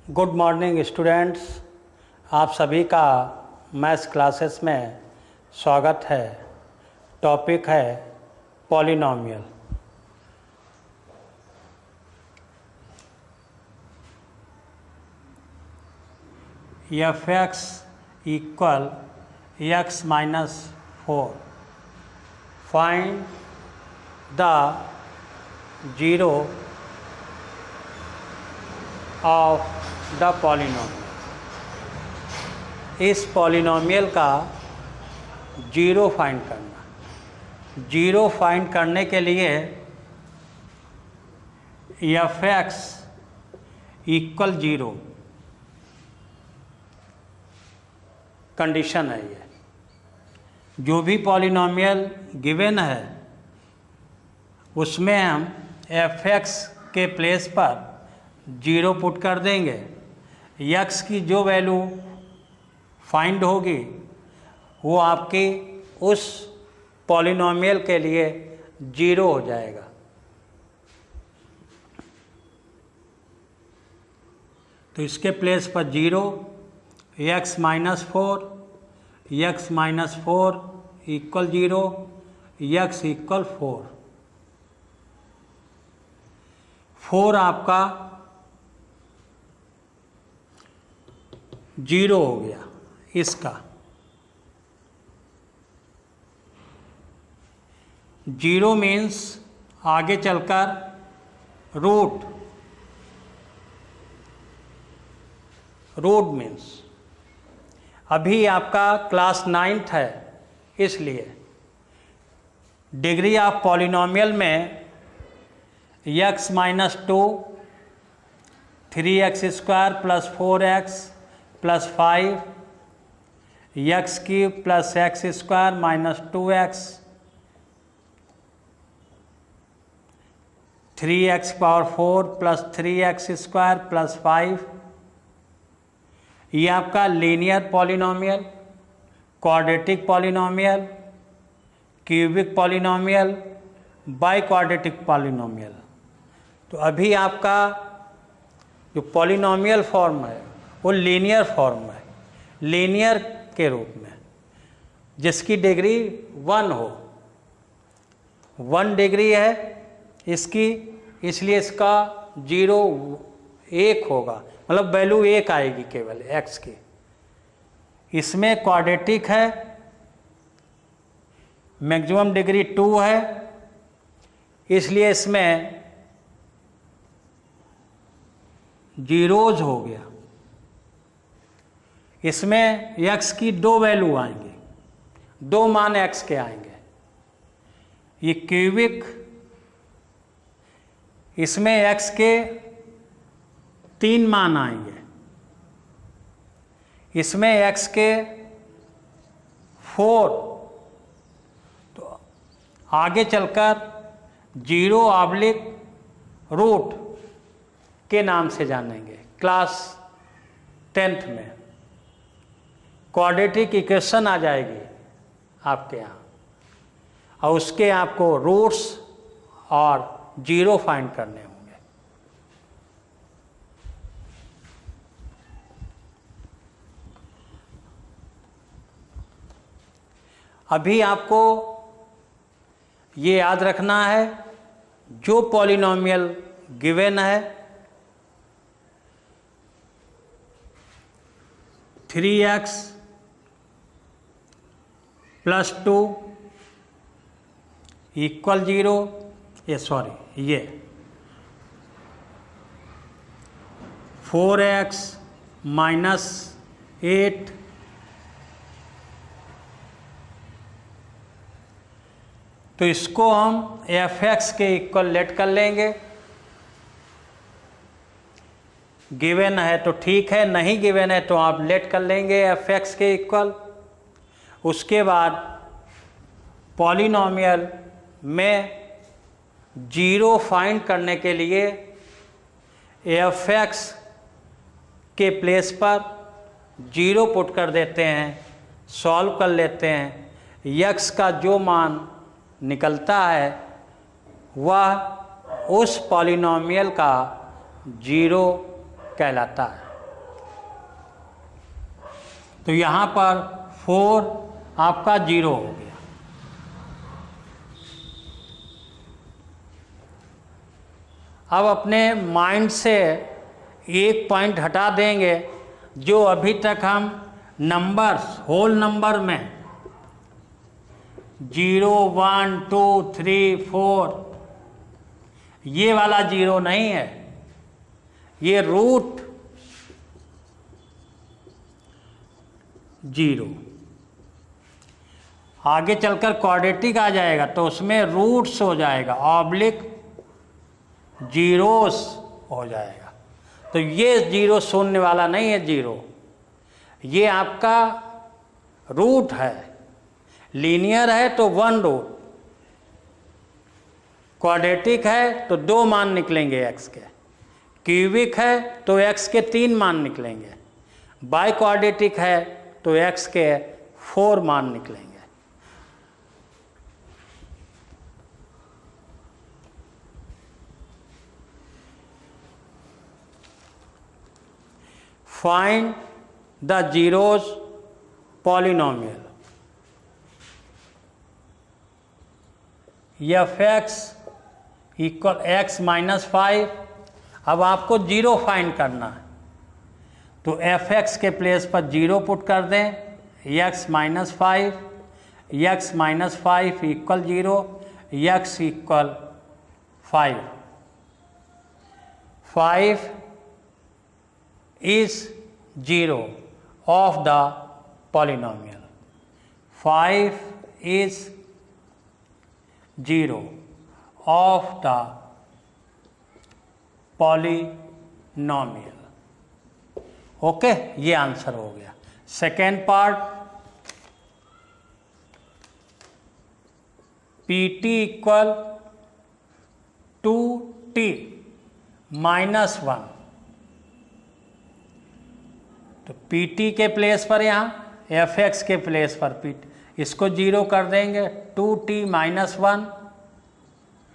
Good morning students, आप सभी का मैथ्स क्लासेस में स्वागत है। टॉपिक है polynomial. F X equal x minus 4, find the zero of the polynomial. इस पॉलिनोमियल का जीरो फाइंड करना। जीरो फाइंड करने के लिए F X equal zero condition है। ये जो भी पॉलिनोमियल गिवन है उसमें हम एफ एक्स के प्लेस पर जीरो पुट कर देंगे। यक्स की जो वैल्यू फाइंड होगी वो आपकी उस पॉलिनोमियल के लिए जीरो हो जाएगा। तो इसके प्लेस पर zero, x minus 4 equal zero, x equal 4 आपका जीरो हो गया। इसका जीरो मीन्स आगे चलकर रूट मीन्स अभी आपका क्लास 9th है, इसलिए डिग्री ऑफ पॉलिनोमियल में x minus 2, 3x square plus 4x plus 5, x cube plus x square minus 2x, 3x power 4 plus 3x square plus 5। ये आपका linear polynomial, quadratic polynomial, cubic polynomial, by quadratic polynomial. तो अभी आपका जो polynomial form है वो linear form है, linear के रूप में, जिसकी डिग्री 1 हो। 1 डिग्री है इसकी, इसलिए इसका जीरो 1 होगा, मतलब वैल्यू 1 आएगी केवल x की। इसमें क्वाड्रेटिक है, मैक्सिमम डिग्री 2 है, इसलिए इसमें जीरोज हो गया। इसमें x की 2 वैल्यू आएंगी, 2 मान x के आएंगे। ये क्यूबिक, इसमें x के 3 मान आएंगे, इसमें x के 4। तो आगे चलकर जीरो ऑब्लिक रूट के नाम से जानेंगे क्लास 10th में। क्वाड्रेटिक इक्वेशन आ जाएगी आपके यहाँ, और उसके आपको रूट्स और जीरो फाइंड करने होंगे। अभी आपको ये याद रखना है, जो पॉलिनोमियल गिवन है 3x प्लस 2 इक्वल जीरो, ये 4x माइनस 8 तो इसको हम एफ एक्स के इक्वल लेट कर लेंगे। गिवन है तो ठीक है, नहीं गिवन है तो आप लेट कर लेंगे एफ एक्स के इक्वल। उसके बाद पॉलिनोमियल में जीरो फाइंड करने के लिए एफ एक्स के प्लेस पर जीरो पुट कर देते हैं, सॉल्व कर लेते हैं। यक्स का जो मान निकलता है वह उस पॉलिनोमियल का जीरो कहलाता है। तो यहाँ पर 4 आपका 0 हो गया। अब अपने माइंड से एक पॉइंट हटा देंगे जो अभी तक हम नंबर्स होल नंबर में 0 1 2 3 4 ये वाला 0 नहीं है, ये रूट 0। आगे चलकर क्वाड्रेटिक आ जाएगा तो उसमें रूट्स हो जाएगा, ऑब्लिक जीरोस हो जाएगा। तो ये 0 शून्य वाला नहीं है 0, ये आपका रूट है। लीनियर है तो 1 रूट, क्वाड्रेटिक है तो 2 मान निकलेंगे x के, क्यूबिक है तो x के 3 मान निकलेंगे, बाई क्वाड्रेटिक है तो x के 4 मान निकलेंगे। Find the zeros polynomial. F X equal x minus 5। अब आपको 0 फाइंड करना है तो एफ एक्स के प्लेस पर 0 पुट कर दें, x minus 5, x minus 5 equal 0, x equal 5। 5 is 0 of the polynomial. 5 is 0 of the polynomial. Okay, ये आंसर हो गया। Second part, PT equal 2t minus 1। तो PT के प्लेस पर यहाँ fx के प्लेस पर PT, इसको 0 कर देंगे, 2t minus 1,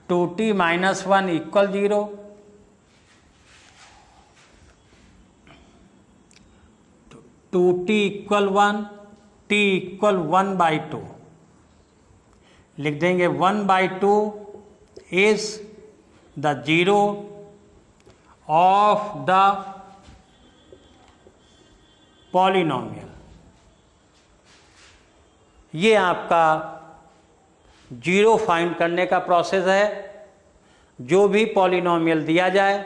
2t minus 1 equal 0। तो 2t इक्वल 1, t इक्वल 1/2 लिख देंगे। 1/2 is the 0 of the polynomial. ये आपका 0 फाइंड करने का प्रोसेस है। जो भी पॉलिनोमियल दिया जाए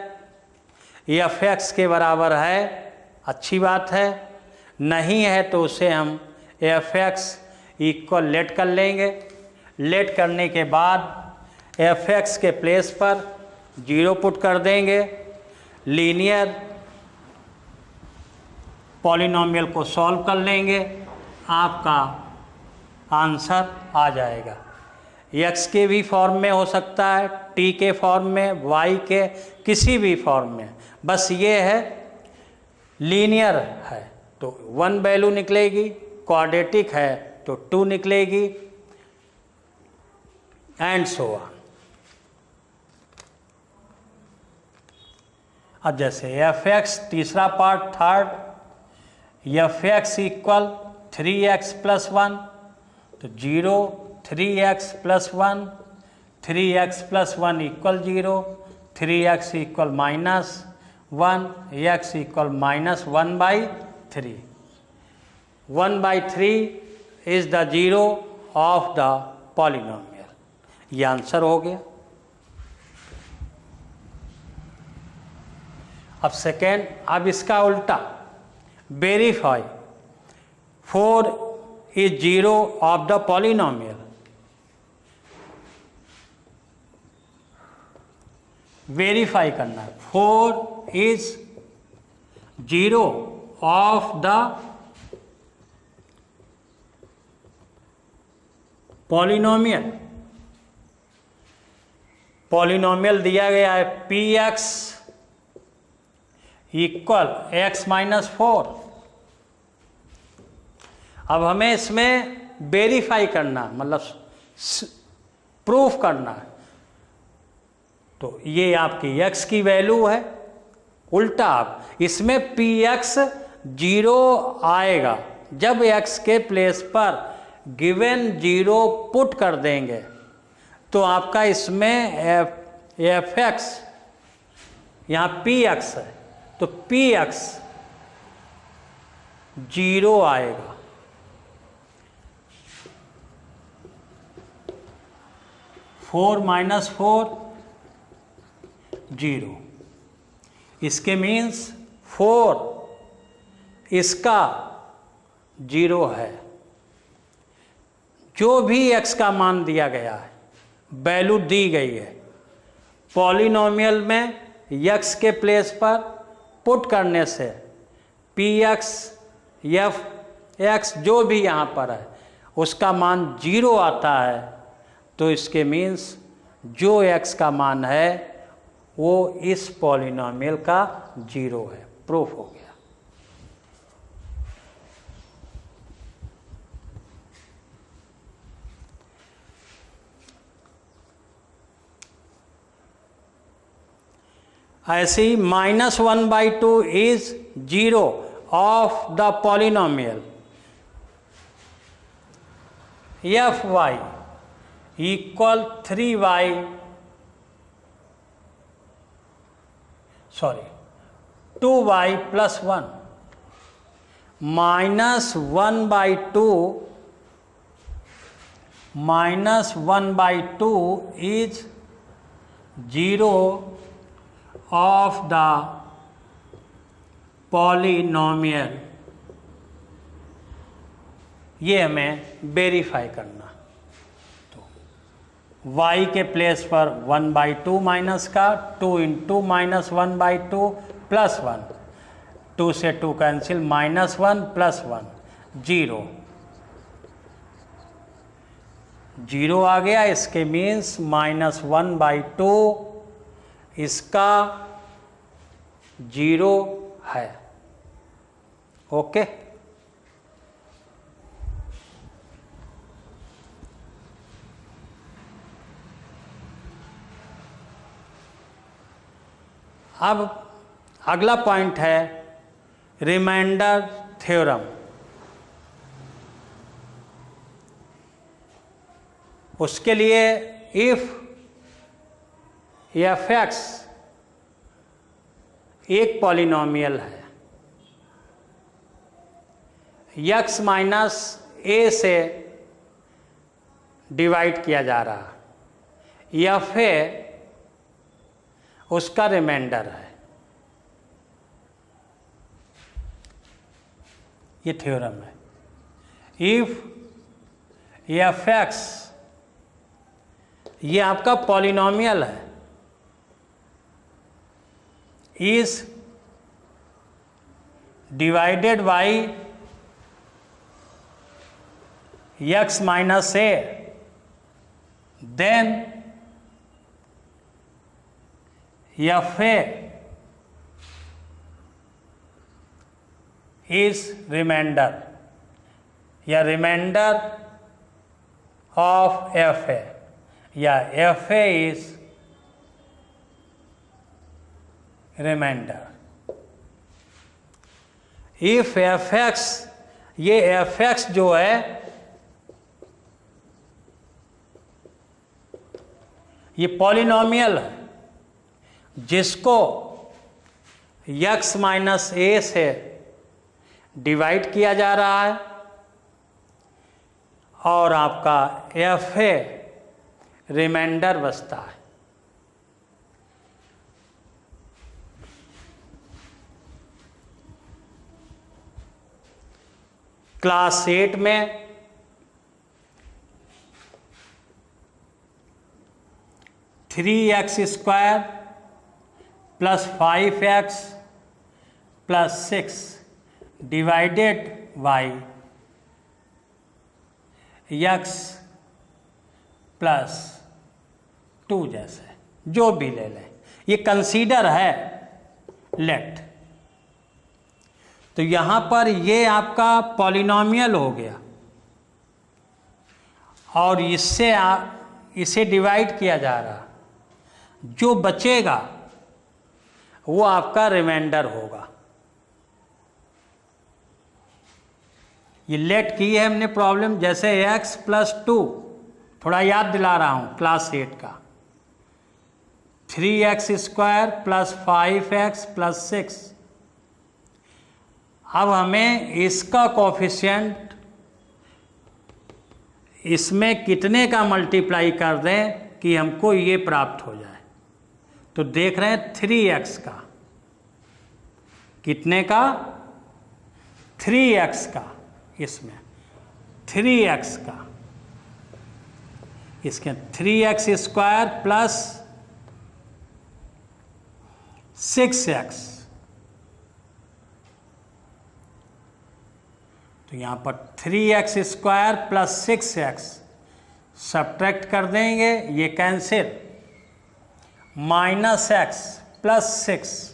एफ एक्स के बराबर है, अच्छी बात है, नहीं है तो उसे हम एफ एक्स इक्वल लेट कर लेंगे। लेट करने के बाद एफ एक्स के प्लेस पर 0 पुट कर देंगे, लीनियर पॉलिनोमियल को सॉल्व कर लेंगे, आपका आंसर आ जाएगा। x के भी फॉर्म में हो सकता है, t के फॉर्म में, y के किसी भी फॉर्म में, बस ये है लीनियर है तो 1 वैल्यू निकलेगी, क्वाड्रेटिक है तो 2 निकलेगी, एंड सो ऑन। अब जैसे एफ एक्स, तीसरा part, third, F X equal 3x plus 1, तो 0, 3x plus 1, 3x plus 1 equal 0, 3x equal minus 1, x equal minus 1/3। 1/3 is the 0 of the polynomial. ये आंसर हो गया। अब सेकेंड, अब इसका उल्टा, verify 4 is 0 of the polynomial. Verify करना है, 4 is 0 of the polynomial. Polynomial दिया गया है px इक्वल x माइनस 4। अब हमें इसमें वेरीफाई करना, मतलब प्रूफ करना है। तो ये आपकी x की वैल्यू है, उल्टा आप इसमें px 0 आएगा, जब x के प्लेस पर गिवन 0 पुट कर देंगे तो आपका इसमें एफ एक्स, यहाँ पी एक्स है तो पी एक्स 0 आएगा। फोर माइनस 4 0, इसके मीन्स 4 इसका 0 है। जो भी x का मान दिया गया है, वैल्यू दी गई है, पॉलिनोमियल में x के प्लेस पर पुट करने से पी एक्स एफ एक्स जो भी यहाँ पर है उसका मान 0 आता है। तो इसके मीन्स जो x का मान है वो इस पॉलिनोमियल का 0 है। प्रूफ हो गया। ऐसे ही -1/2 is 0 of the polynomial F Y equal 3y, sorry 2y + 1 -1/2 is 0 of the polynomial. ये हमें वेरीफाई करना। तो y के प्लेस पर 1/2 माइनस का 2 × -1/2 + 1, 2 से 2 कैंसिल, -1 + 1 0, 0 आ गया। इसके मीन्स -1/2 इसका 0 है। ओके, अब अगला पॉइंट है रिमाइंडर थ्योरम। उसके लिए इफ एफ एक्स एक पॉलिनोमियल है, x माइनस ए से डिवाइड किया जा रहा, एफ ए उसका रिमाइंडर है। ये थ्योरम है। इफ एफ एक्स ये आपका पॉलिनोमियल है, is divided by x minus A, then F A is remainder या रिमाइंडर ऑफ एफ ए, या F A is remainder. If F X, ये एफ एक्स जो है ये पॉलिनोमियल है जिसको x माइनस ए से डिवाइड किया जा रहा है, और आपका एफ ए रिमाइंडर बचता है। क्लास 8 में three x square plus 5x plus 6 divided by x plus 2 जैसे जो भी ले लें, ये कंसीडर है लेट। तो यहाँ पर ये आपका पॉलिनोमियल हो गया और इससे इसे डिवाइड किया जा रहा, जो बचेगा वो आपका रिमाइंडर होगा। ये लेट की है हमने प्रॉब्लम, जैसे x + 2, थोड़ा याद दिला रहा हूँ क्लास 8 का, 3x² + 5x + 6। अब हमें इसका कोफिशिएंट इसमें कितने का मल्टीप्लाई कर दें कि हमको ये प्राप्त हो जाए। तो देख रहे हैं 3x का, कितने का, 3x का, इसमें 3x का, इसके 3x² + 6x। तो यहाँ पर 3x² + 6x सब्ट्रैक्ट कर देंगे, ये कैंसिल, -x + 6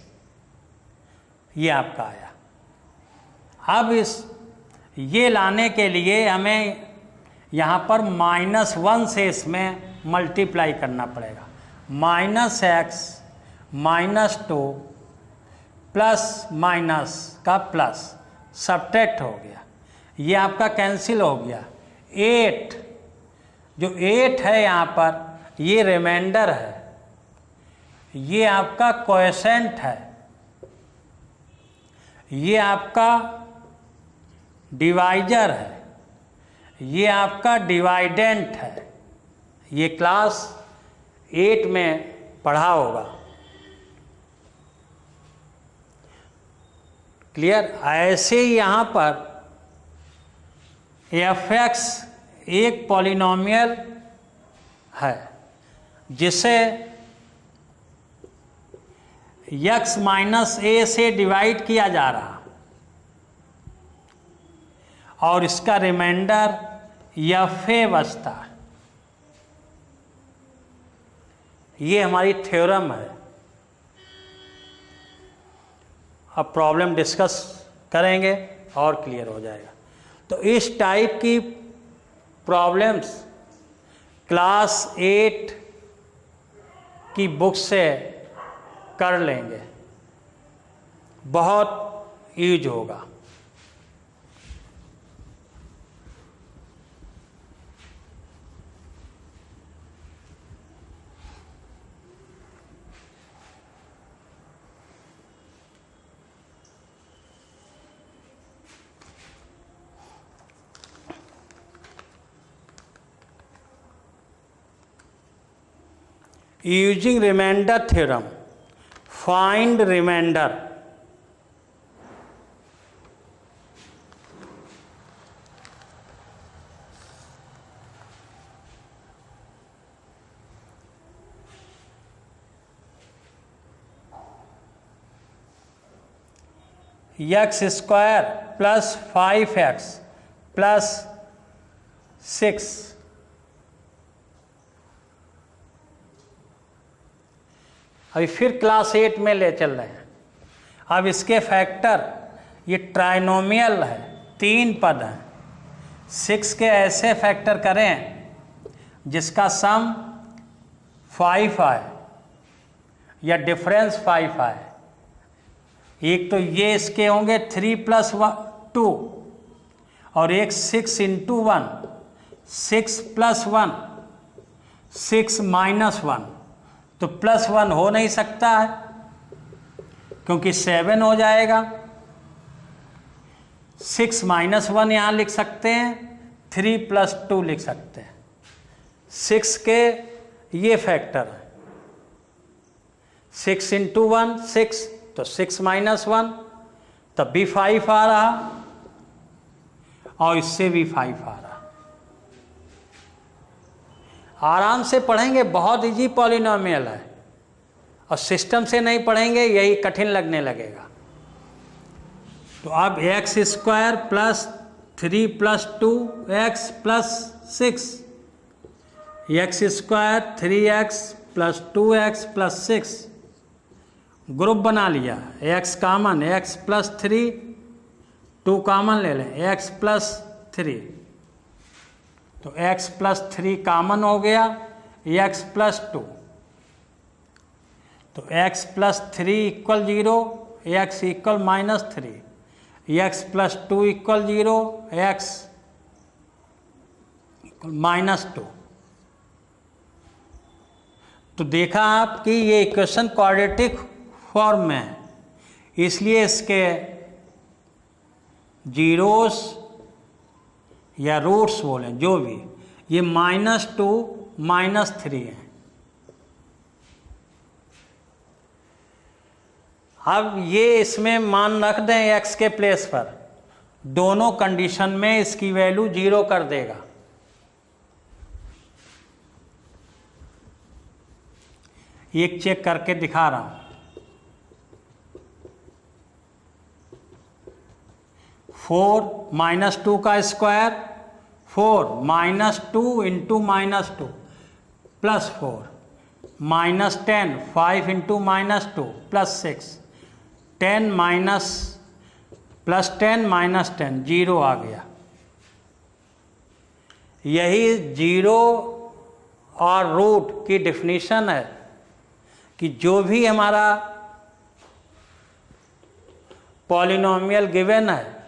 ये आपका आया। अब ये लाने के लिए हमें यहाँ पर -1 से इसमें मल्टीप्लाई करना पड़ेगा। -x -2 प्लस माइनस का प्लस सब्ट्रैक्ट हो गया, ये आपका कैंसिल हो गया। 8, जो 8 है यहाँ पर ये रिमाइंडर है, ये आपका क्वोशेंट है, ये आपका डिवाइजर है, ये आपका डिवाइडेंट है। ये क्लास 8 में पढ़ा होगा। क्लियर। ऐसे ही यहाँ पर f(x) एक पॉलिनोमियल है जिसे x - a से डिवाइड किया जा रहा और इसका रिमाइंडर fa बचता है। ये हमारी थ्योरम है। अब प्रॉब्लम डिस्कस करेंगे और क्लियर हो जाएगा। तो इस टाइप की प्रॉब्लम्स क्लास 8 की बुक से कर लेंगे, बहुत यूज होगा। Using remainder theorem, find remainder. x² + 5x + 6। अभी फिर क्लास 8 में ले चल रहे हैं। अब इसके फैक्टर, ये ट्राइनोमियल है, 3 पद हैं। 6 के ऐसे फैक्टर करें जिसका सम 5 आए या डिफरेंस 5 आए। एक तो ये इसके होंगे 3 + 2 और एक 6 × 1, 6 + 1, 6 - 1। तो +1 हो नहीं सकता है क्योंकि 7 हो जाएगा। 6 - 1 यहाँ लिख सकते हैं, 3 + 2 लिख सकते हैं। 6 के ये फैक्टर है, 6 × 1 6, तो 6 - 1 तब भी 5 आ रहा और इससे भी 5 आ रहा। आराम से पढ़ेंगे, बहुत इजी पॉलिनोमियल है। और सिस्टम से नहीं पढ़ेंगे यही कठिन लगने लगेगा। तो अब x² + 3 + 2x + 6, x² 3x + 2x + 6 group बना लिया। x कॉमन, x + 3, 2 कॉमन ले लें, x + 3। तो x + 3 कॉमन हो गया, x + 2। तो x + 3 = 0, x = -3, x plus 2 equal 0, x minus 2। तो देखा आप कि ये इक्वेशन क्वाड्रेटिक फॉर्म में है, इसलिए इसके जीरोस या रूट्स बोलें जो भी, ये -2 -3 है। अब ये इसमें मान रख दें x के प्लेस पर, दोनों कंडीशन में इसकी वैल्यू 0 कर देगा। एक चेक करके दिखा रहा हूं। 4 -2 का square 4 -2 into -2 plus 4 -10 5 into -2 plus 6 10 minus plus 10 -10 0 आ गया। यही 0 और रूट की डिफिनीशन है कि जो भी हमारा पॉलिनोमियल गिवन है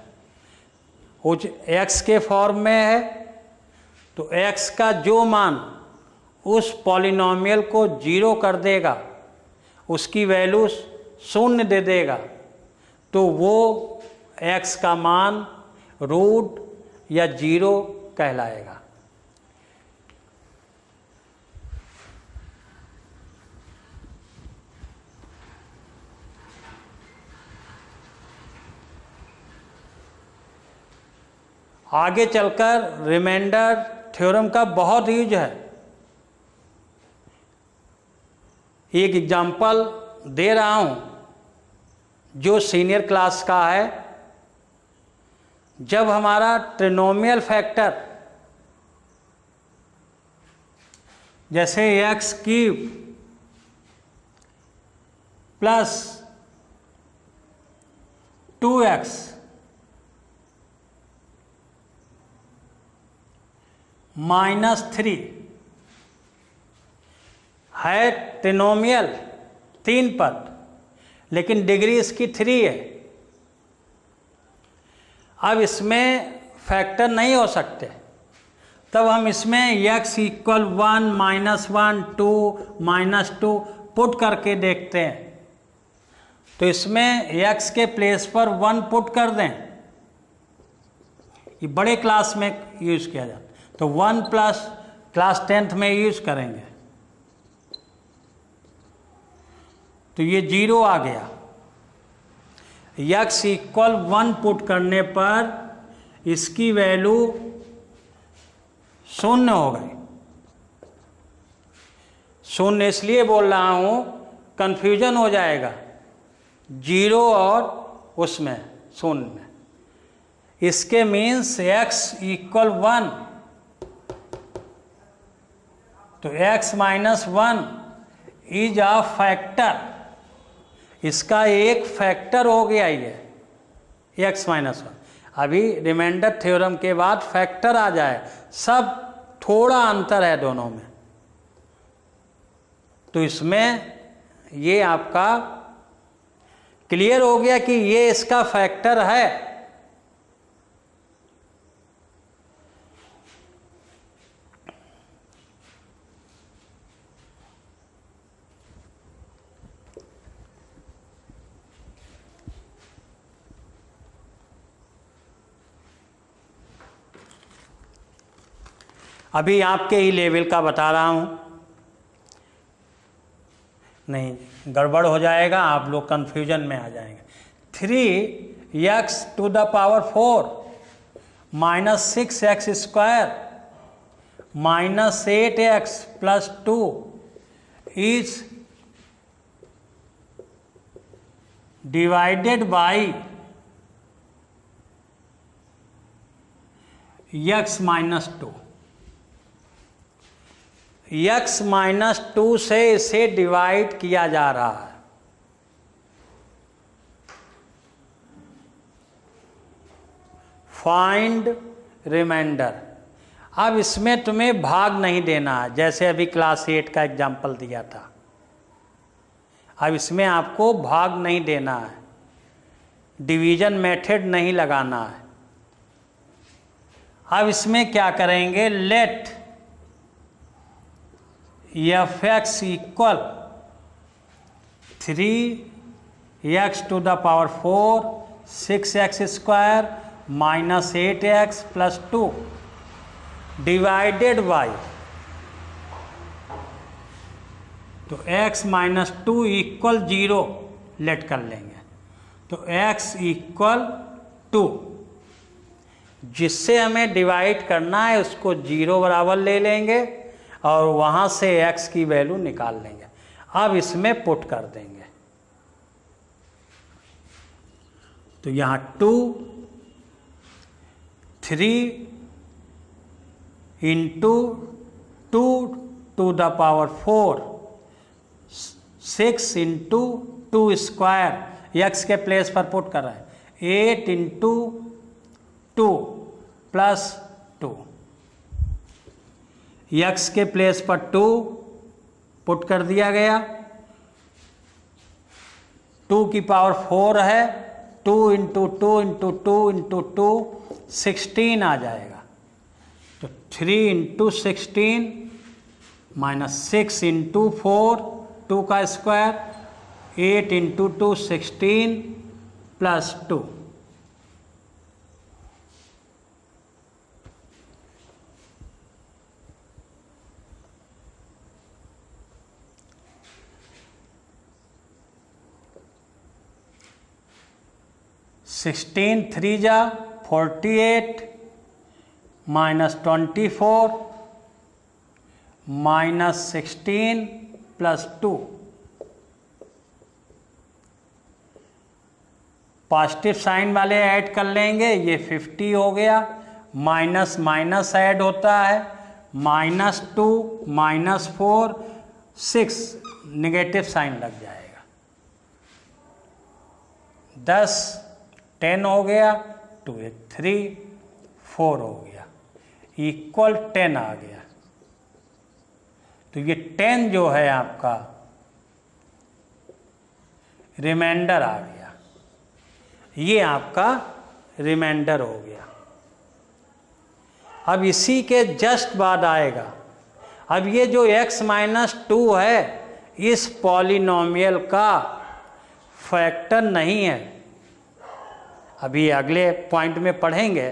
वो x के फॉर्म में है, तो x का जो मान उस पॉलिनोमियल को 0 कर देगा, उसकी वैल्यू 0 दे देगा, तो वो x का मान रूट या 0 कहलाएगा। आगे चलकर रिमाइंडर थ्योरम का बहुत यूज है। एक एग्जाम्पल दे रहा हूं जो सीनियर क्लास का है। जब हमारा ट्रिनोमियल फैक्टर जैसे x³ प्लस 2x -3 है, ट्रिनोमियल 3 पद, लेकिन डिग्री इसकी 3 है। अब इसमें फैक्टर नहीं हो सकते, तब हम इसमें x = 1 -1 2 -2 पुट करके देखते हैं। तो इसमें x के प्लेस पर 1 पुट कर दें, ये बड़े क्लास में यूज किया जाता है। तो 1 प्लस क्लास 10th में यूज करेंगे, तो ये 0 आ गया। x = 1 पुट करने पर इसकी वैल्यू 0 हो गई। 0 इसलिए बोल रहा हूं, कंफ्यूजन हो जाएगा 0 और उसमें 0 में। इसके मीन्स x = 1, तो x - 1 इज अ फैक्टर, इसका एक फैक्टर हो गया ये x - 1। अभी रिमाइंडर थ्योरम के बाद फैक्टर आ जाए, सब थोड़ा अंतर है दोनों में। तो इसमें ये आपका क्लियर हो गया कि ये इसका फैक्टर है। अभी आपके ही लेवल का बता रहा हूं, नहीं गड़बड़ हो जाएगा, आप लोग कंफ्यूजन में आ जाएंगे। 3x⁴ -6x² -8x + 2 is divided by x - 2। x - 2 से इसे डिवाइड किया जा रहा है। Find remainder. अब इसमें तुम्हें भाग नहीं देना है, जैसे अभी क्लास 8 का एग्जाम्पल दिया था। अब इसमें आपको भाग नहीं देना है, डिवीजन मेथड नहीं लगाना है। अब इसमें क्या करेंगे, let F X equal 3x to the power 4 6x square minus 8x plus 2 divided by, तो x माइनस 2 इक्वल 0 लेट कर लेंगे। तो x इक्वल 2, जिससे हमें डिवाइड करना है उसको 0 बराबर ले लेंगे और वहाँ से x की वैल्यू निकाल लेंगे। अब इसमें पुट कर देंगे, तो यहाँ 2 3 into 2 to the power 4 6 into 2 square X के प्लेस पर पुट कर रहे हैं 8 इंटू 2 प्लस 2, एक्स के प्लेस पर 2 पुट कर दिया गया, 2 की पावर 4 है, 2 इंटू 2 इंटू 2 इंटू 2 16 आ जाएगा। तो 3 इंटू 16 माइनस 6 इंटू 4 2 का स्क्वायर 8 इंटू 2 16 प्लस 2। सिक्सटीन 3 जा 48 minus 24 minus 16 plus 2, positive sign वाले ऐड कर लेंगे, ये 50 हो गया, माइनस माइनस ऐड होता है, माइनस 2 माइनस 4 6 नेगेटिव साइन लग जाएगा, 10 10 हो गया, 2 1 3 4 हो गया, इक्वल 10 आ गया। तो ये 10 जो है आपका रिमाइंडर आ गया, ये आपका रिमाइंडर हो गया। अब इसी के जस्ट बाद आएगा, अब ये जो x माइनस 2 है इस पॉलिनोमियल का फैक्टर नहीं है, अभी अगले पॉइंट में पढ़ेंगे।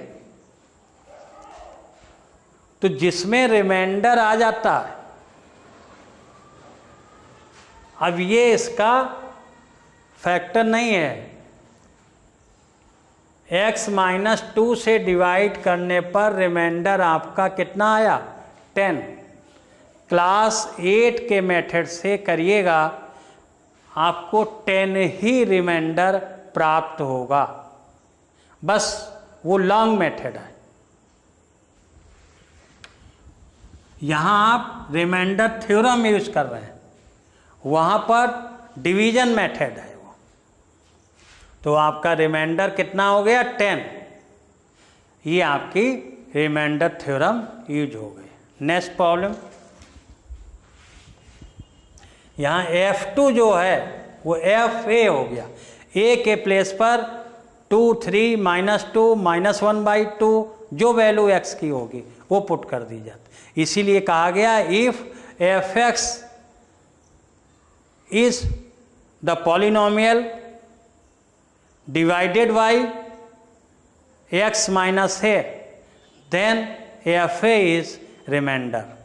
तो जिसमें रिमाइंडर आ जाता है, अब ये इसका फैक्टर नहीं है, x माइनस 2 से डिवाइड करने पर रिमाइंडर आपका कितना आया 10। क्लास 8 के मेथड से करिएगा, आपको 10 ही रिमाइंडर प्राप्त होगा, बस वो लॉन्ग मेथड है। यहाँ आप रिमाइंडर थ्योरम यूज कर रहे हैं, वहाँ पर डिवीजन मेथड है वो, तो आपका रिमाइंडर कितना हो गया 10, ये आपकी रिमाइंडर थ्योरम यूज हो गई। नेक्स्ट प्रॉब्लम, यहाँ F2 जो है वो FA हो गया, A के प्लेस पर 2 3 माइनस 2 माइनस 1/2 जो वैल्यू x की होगी वो पुट कर दी जाती, इसीलिए कहा गया if f(x) is the polynomial divided by x minus a, then fa is remainder.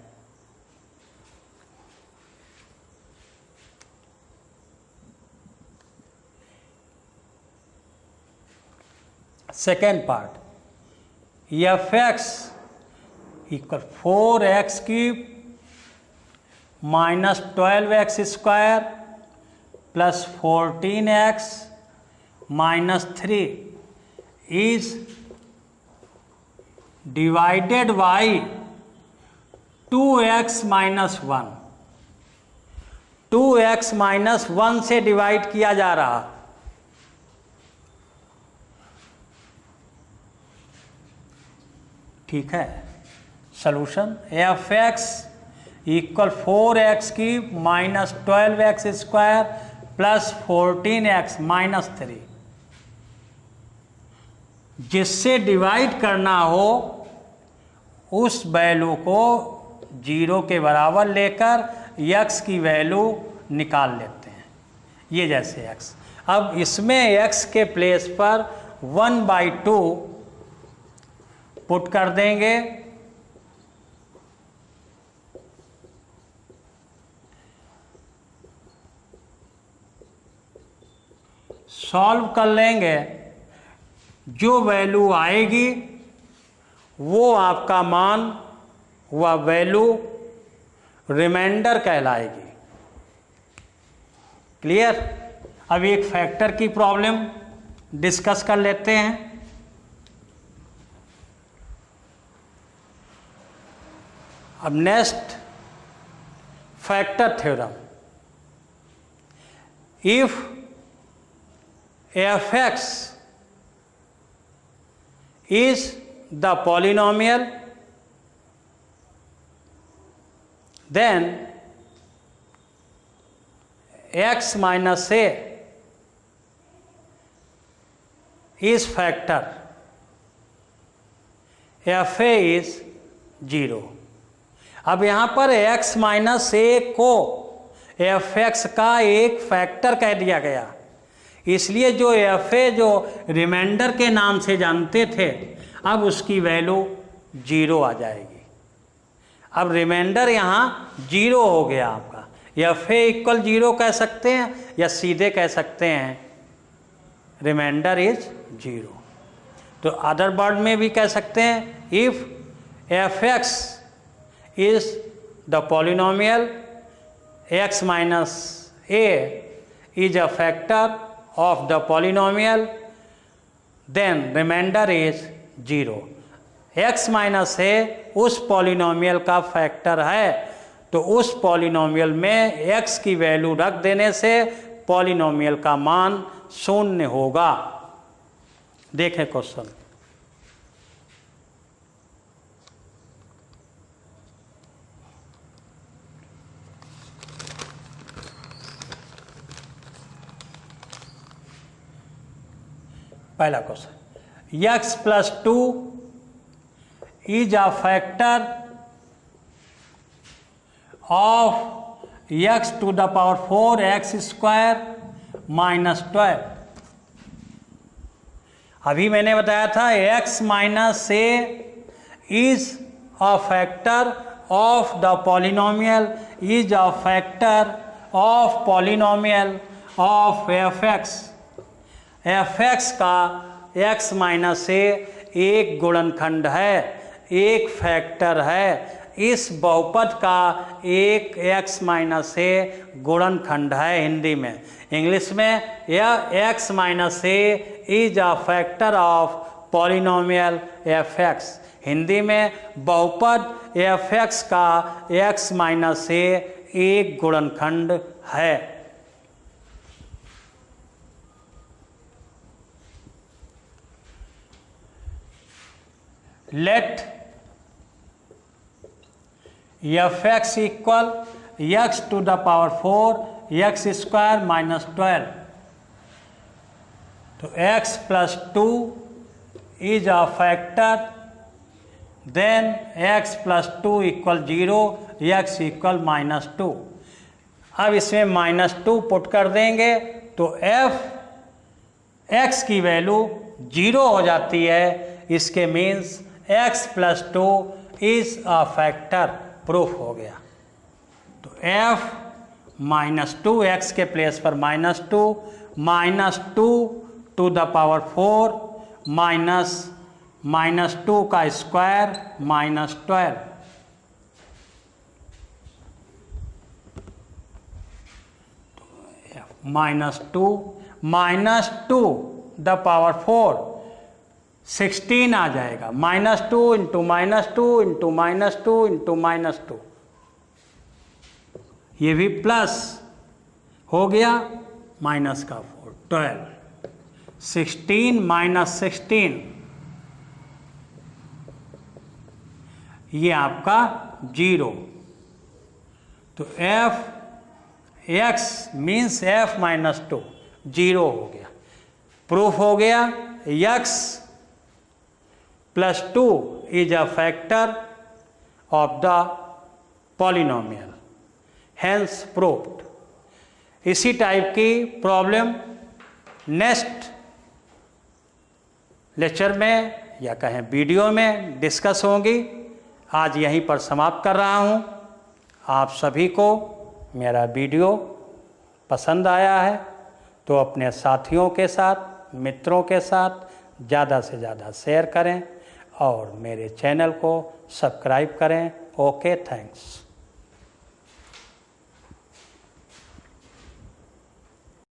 Second part, f(x) equal 4x cube minus 12x square plus 14x minus 3 is divided by 2x minus 1। 2x minus 1 से divide किया जा रहा, ठीक है। Solution, f(x) equal 4x cube minus 12x square plus 14x minus 3। जिससे divide करना हो उस वैल्यू को 0 के बराबर लेकर x की वैल्यू निकाल लेते हैं, ये जैसे x। अब इसमें x के प्लेस पर 1/2 पुट कर देंगे, सॉल्व कर लेंगे, जो वैल्यू आएगी वो आपका मान, वह वैल्यू रिमाइंडर कहलाएगी। क्लियर? अब एक फैक्टर की प्रॉब्लम डिस्कस कर लेते हैं। अब next factor theorem. If f(x) is the polynomial, then x minus a is factor, fa is 0। अब यहाँ पर x माइनस ए को f(x) का एक फैक्टर कह दिया गया, इसलिए जो fa जो रिमाइंडर के नाम से जानते थे, अब उसकी वैल्यू 0 आ जाएगी। अब रिमाइंडर यहाँ 0 हो गया आपका, fa इक्वल 0 कह सकते हैं या सीधे कह सकते हैं रिमाइंडर इज 0। तो अदर वर्ड में भी कह सकते हैं, if f(x) is the polynomial, x minus a is a factor of the polynomial, then remainder is 0। x minus a उस पॉलिनोमियल का फैक्टर है, तो उस पॉलिनोमियल में x की वैल्यू रख देने से पॉलिनोमियल का मान 0 होगा। देखें क्वेश्चन। पहला question, x plus 2 is a factor of x to the power 4 x square minus 12। अभी मैंने बताया था x minus a is a factor of the polynomial, is a factor of polynomial of f(x). f(x) का x minus a एक गुणनखंड है, एक factor है। इस बहुपद का एक x माइनस a गुणनखंड है हिंदी में। इंग्लिश में यह x minus a is a factor of polynomial f(x). Hindi में बहुपद f(x) का x माइनस a एक गुणनखंड है। Let f(x) equal x to the power 4 x square minus 12। तो x plus 2 is a factor, then x plus 2 equal 0, x equal minus 2। अब इसमें minus 2 put कर देंगे तो f(x) की वैल्यू 0 हो जाती है। इसके means x plus 2 is a factor, proof हो गया। तो f माइनस 2, x के प्लेस पर minus 2 to the power 4 minus 2 का square minus 12। Minus 2 the power 4 16 आ जाएगा। -2 इंटू -2 इंटू -2 इंटू -2, ये भी प्लस हो गया, माइनस का 4 12, 16 माइनस 16, ये आपका 0। तो f(x) मीन्स f माइनस 2 0 हो गया। प्रूफ हो गया x +2 is a factor of the polynomial, hence proved। इसी टाइप की प्रॉब्लम नेक्स्ट लेक्चर में या कहें वीडियो में डिस्कस होंगी। आज यहीं पर समाप्त कर रहा हूँ। आप सभी को मेरा वीडियो पसंद आया है तो अपने साथियों के साथ, मित्रों के साथ ज़्यादा से ज़्यादा शेयर करें और मेरे चैनल को सब्सक्राइब करें। Okay, thanks.